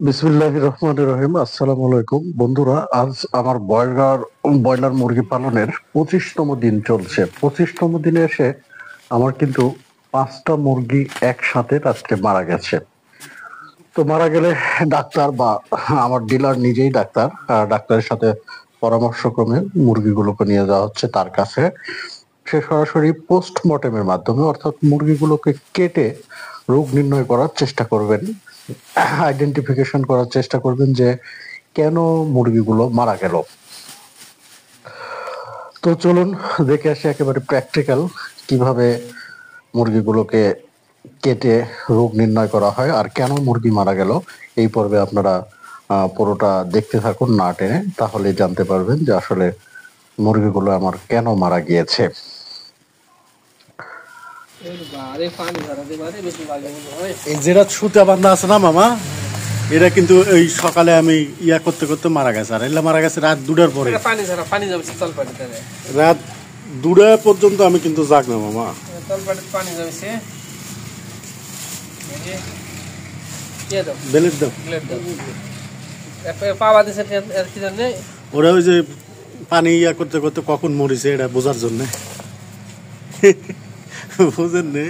বিসমিল্লাহির রহমানির রহিম। আসসালামু আলাইকুম বন্ধুরা। আজ আমার ব্রয়লার মুরগি পালনের 25তম দিন চলছে। 25তম দিনে এসে আমার কিন্তু 5টা মুরগি একসাথে রাত্রে মারা গেছে। তো মারা গেলে ডাক্তার বা আমার ডিলার নিজেই ডাক্তার, ডাক্তারের সাথে পরামর্শক্রমে মুরগিগুলোকে নিয়ে যাওয়া হচ্ছে তার কাছে। সে সরাসরি পোস্টমর্টেমের মাধ্যমে, অর্থাৎ মুরগিগুলোকে কেটে রোগ নির্ণয় করার চেষ্টা করবেন, আইডেন্টিফিকেশন করার চেষ্টা করবেন যে কেন মুরগিগুলো মারা গেল। তো চলুন দেখে আসি একেবারে প্র্যাকটিক্যাল কিভাবে মুরগিগুলোকে কেটে রোগ নির্ণয় করা হয় আর কেন মুরগি মারা গেল। এই পর্বে আপনারা পুরোটা দেখতে থাকুন না টেনে, তাহলে জানতে পারবেন যে আসলে মুরগিগুলো আমার কেন মারা গিয়েছে। এই যেটা সুতা বান্ধা আছে না মামা, এটা কিন্তু এই সকালে আমি ইয়া করতে করতে মারা গেছে। আর এলা মারা গেছে রাত 2টার পরে। রাত 2টা পর্যন্ত আমি কিন্তু যাক না মামা। বেলেট দাও। ওরা ওই যে পানি ইয়া করতে করতে কখন মরিছে এটা বোঝার জন্য। বুঝেন নে?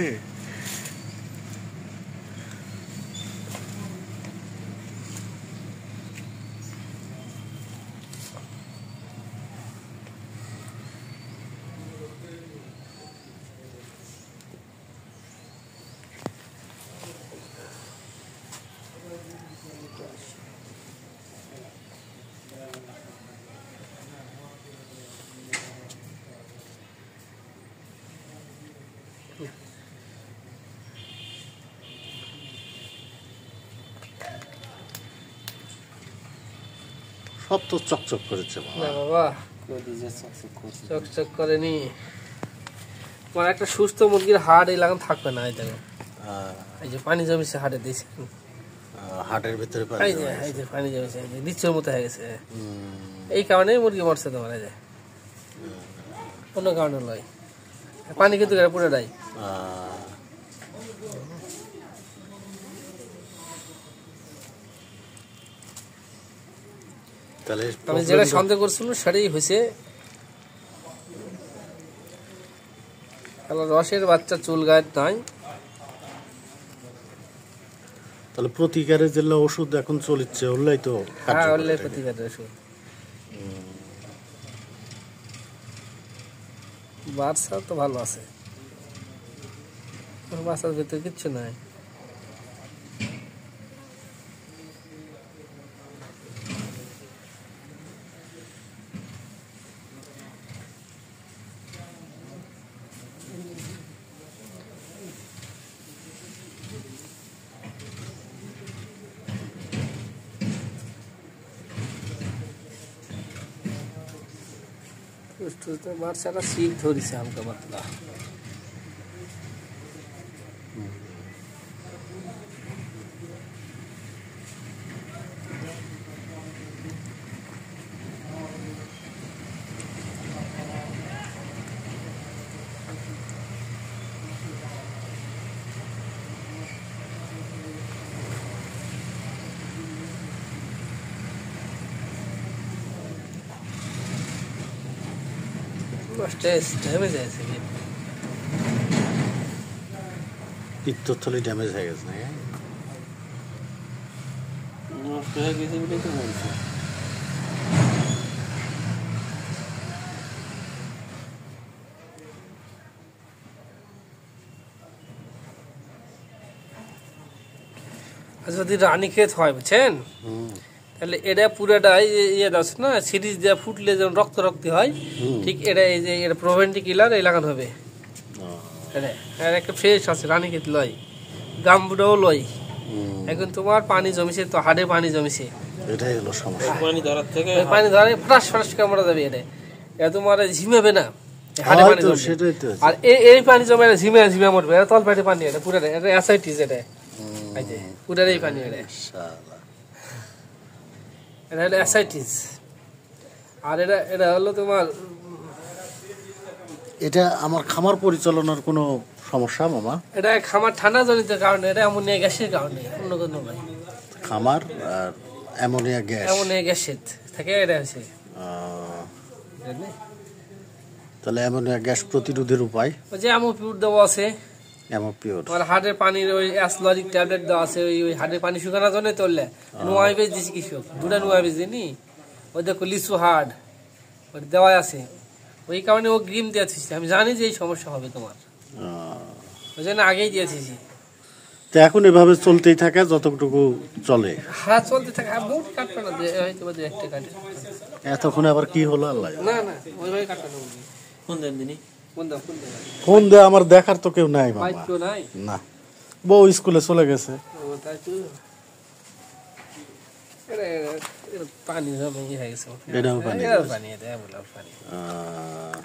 সব তো চকচক করেছে বাবা, চকচক করেনি। মানে একটা সুস্থ মুরগির হাড় এই লাগান থাকবে না। এই দেখো, এই যে পানি জমেছে হাড়ে দিয়েছে, হাটের ভিতরে এই যে পানি জমেছে, এই যে নিচের মতো হয়ে গেছে। এই কারণে মুরগি মরছে তোমার। এই যে কোনো কারণে নয়, পানি কিন্তু পুরোটাই। আমি যেটা সন্দেহ করছিলাম সেটাই হয়েছে। রসের বাচ্চা চুল গায়ের নাই। তাহলে প্রতিকারের যে ওষুধ এখন চলছে ওগুলাই তো? হ্যাঁ, ওগুলাই প্রতিকারের ওষুধ। বাচ্চা তো ভালো আছে, বাচ্চার ভিতরে কিচ্ছু নাই। বাচ্চাটা শীত ধরেছে হালকা পাতলা। পিত্তথলি ড্যামেজ হয়ে গেছে না? নষ্ট হয়ে গেছে বলে তো বলছে। যদি রানী ক্ষেত হয় বুঝছেন, তাহলে এটা পুরোটাই ইয়ে দাস না, সিরিজ দেওয়া ফুটলে যেমন রক্ত রক্তি হয়, ঠিক এটা এই যে এটা প্রভেন্টি কিলার এই লাগানো হবে। একটা ফ্রেশ আছে রানী ক্ষেত লয়, গাম্বুটাও লয়। এখন তোমার পানি জমেছে তো, হাড়ে পানি জমেছে, এটাই হলো সমস্যা। পানি ধরার থেকে পানি ধরে ফ্রাস ফ্রাস কামড়া যাবে। এটা তোমার ঝিমাবে না, হাড়ে পানি জমবে। আর এই পানি জমে ঝিমে ঝিমে মরবে। এটা তল পেটে পানি, এটা পুরো এটা অ্যাসাইটিস। এটা পুরাই পানি, এটা হলো অ্যাসাইটিস। আর এটা হলো তোমার, এটা আমার খামার পরিচালনার কোনো সমস্যা মামা? এটা খামার ঠান্ডা জনিত কারণে, এটা অ্যামোনিয়া গ্যাসের কারণে, অন্য কোনো নয়। খামার আর অ্যামোনিয়া গ্যাস। গ্যাসের থেকে এটা হচ্ছে বুঝলি? তাহলে অ্যামোনিয়া গ্যাস প্রতিরোধের উপায় ওই যে অ্যামোপিউর দেওয়া আছে, অ্যামোপিওর। তোমার হার্টের পানির ওই অ্যাসলরিক ট্যাবলেট দেওয়া আছে, ওই হার্টের পানি শুকানোর জন্য তোলে নোয়াই বেজ দিছি কৃষক, দুটা নোয়াই বেজ দিনি, ওই দেখো লিচু হার্ড ওই দেওয়া আছে, ওই কারণে ও গ্রিম দিয়েছিস, আমি জানি যে এই সমস্যা হবে তোমার, ওই জন্য আগেই দিয়েছিস। তো এখন এভাবে চলতেই থাকে যতটুকু চলে। হ্যাঁ চলতে থাকে, আর মোট কাটবে না, হয়তো বা 2-1টা কাটে। এতক্ষণে আবার কি হলো আল্লাহ জানে। না না ওইভাবে কাটবে না। কোন দিন ফোন দে, আমার দেখার তো কেউ নাই বাইক বাবা। তো নাই। না, বউ স্কুলে চলে গেছে। ও তাই তো এর পানি জমে হয়ে গেছে। এটাও পানি। এর পানি এটা বলা পানি।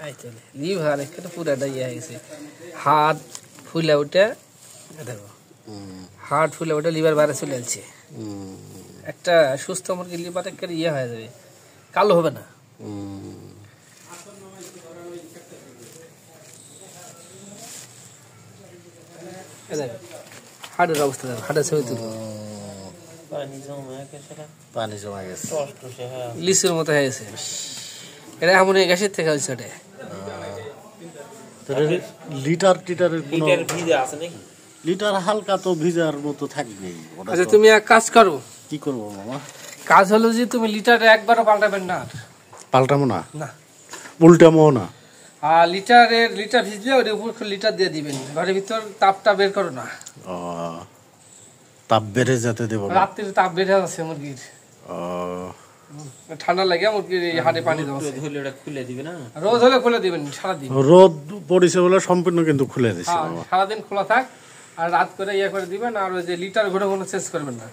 আই চলে লিভার একটা পুরাটা ইয়ে হয়ে গেছে, হাত ফুলে ওঠে, দেখো হার্ট ফুলে ওঠে, লিভার বাইরে চলে যাচ্ছে। একটা সুস্থ মুরগির লিভার একটা ইয়ে হয়ে যাবে, কালো হবে না। হার্টের অবস্থা দেখো, হার্টের ছবি তুলো, পানি জমা গেছে, লিচুর মতো হয়ে গেছে। এটা এমন গ্যাসের থেকে হয়েছে ওটা। লিটার টিটারের কোনো লিটার হালকা তো ভিজার মতো থাকবেই। ওটা আচ্ছা তো- তুমি এক কাজ করো, কি করবো মামা? কাজ হলো যে তুমি লিটারে একবারও পাল্টাবেন না, পাল্টাবো না, না। উল্টামো না। আর লিটার ভিজলে ওর উপর লিটার দিয়ে দিবেন, ঘরের ভিতর তাপটা বের করো না, ও, তাপ বেড়ে যেতে দেবো না। রাত্রির তাপ বেড়ে আছে মুরগির, ও, ঠান্ডা লাগে মুরগির হাটে পানি দেওয়া আছে। খুলে দিবে না, রোজ হলে খুলে দিবেন সারাদিন, রোদ পড়েছে বলে সম্পূর্ণ কিন্তু খুলে দিচ্ছে হ্যাঁ, মামা। সারাদিন খোলা থাক, আর রাত করে ইয়ে করে দিবেন। আর ওই যে লিটার ঘন ঘন চেঞ্জ করবেন না,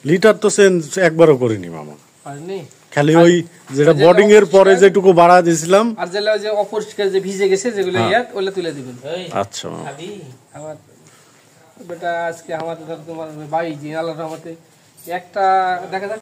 লিটার তো চেঞ্জ একবারও করিনি মামা, পারেননি? খালি ওই যেটা বোর্ডিং এর পরে যেটুকু বাড়া দিয়েছিলাম। আর যেগুলো ওই যে অপরিষ্কার যে ভিজে গেছে যেগুলো ইয়াত ওগুলো তুলে দিবেন। আচ্ছা মামা। খাবি আমার বেটা আজকে আমাদের তোমার 22 দিন আল্লাহর রহমতে একটা দেখা যাক।